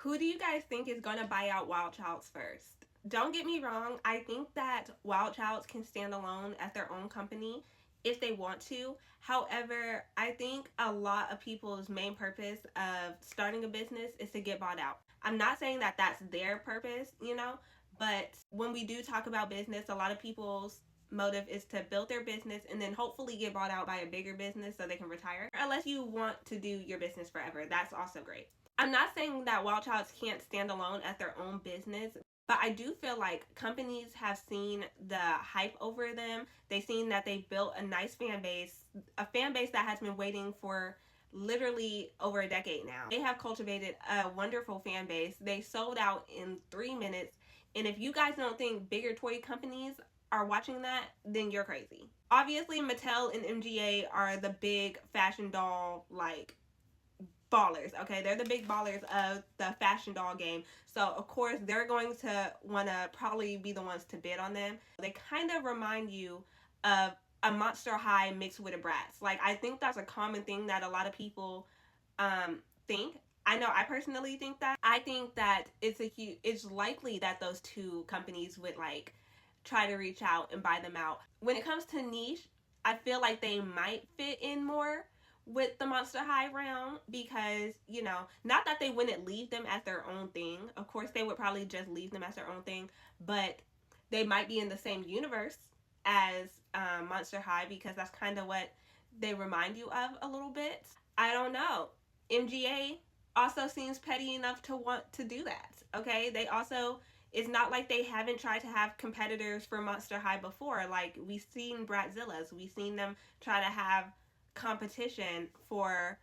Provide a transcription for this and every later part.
Who do you guys think is going to buy out Wild Child's first? Don't get me wrong, I think that Wild Child's can stand alone as their own company if they want to. However, I think a lot of people's main purpose of starting a business is to get bought out. I'm not saying that that's their purpose, but when we do talk about business, a lot of people's motive is to build their business and then hopefully get bought out by a bigger business so they can retire. Unless you want to do your business forever, that's also great. I'm not saying that Wild Childs can't stand alone as their own business, but I do feel like companies have seen the hype over them. They've seen that they built a nice fan base, a fan base that has been waiting for literally over a decade now. They have cultivated a wonderful fan base. They sold out in 3 minutes. And if you guys don't think bigger toy companies are watching that, then you're crazy. Obviously, Mattel and MGA are the big fashion doll, like, ballers. Okay, they're the big ballers of the fashion doll game, so of course they're going to want to probably be the ones to bid on them. They kind of remind you of a Monster High mixed with a Bratz. Like, I think that's a common thing that a lot of people think. I know I personally think that. I think that it's likely that those two companies would like try to reach out and buy them out. When it comes to niche, I feel like they might fit in more with the Monster High realm because, not that they wouldn't leave them as their own thing. Of course, they would probably just leave them as their own thing, but they might be in the same universe as Monster High because that's kind of what they remind you of a little bit. I don't know. MGA also seems petty enough to want to do that. Okay, they also, it's not like they haven't tried to have competitors for Monster High before. Like, we've seen Bratzillas, we've seen them try to have competition for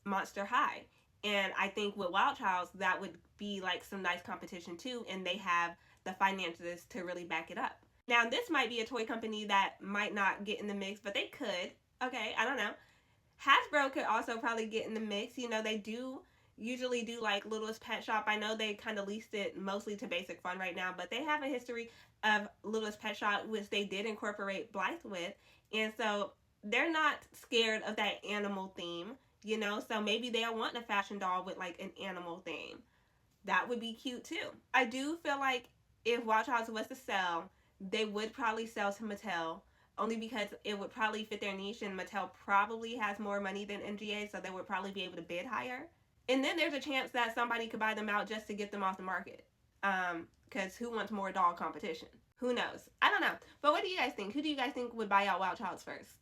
Monster High. And I think with Wild Childs, that would be like some nice competition too, and they have the finances to really back it up. Now, this might be a toy company that might not get in the mix, but they could. Okay, I don't know. Hasbro could also probably get in the mix. They do usually do like Littlest Pet Shop. I know they kind of leased it mostly to Basic Fun right now, but they have a history of Littlest Pet Shop, which they did incorporate Blythe with. And so they're not scared of that animal theme, so maybe they'll want a fashion doll with like an animal theme. That would be cute too. I do feel like if Wild Childs was to sell, they would probably sell to Mattel only because it would probably fit their niche, and Mattel probably has more money than MGA, so they would probably be able to bid higher. And then there's a chance that somebody could buy them out just to get them off the market. Because who wants more doll competition? Who knows? I don't know. But what do you guys think? Who do you guys think would buy out Wild Childs first?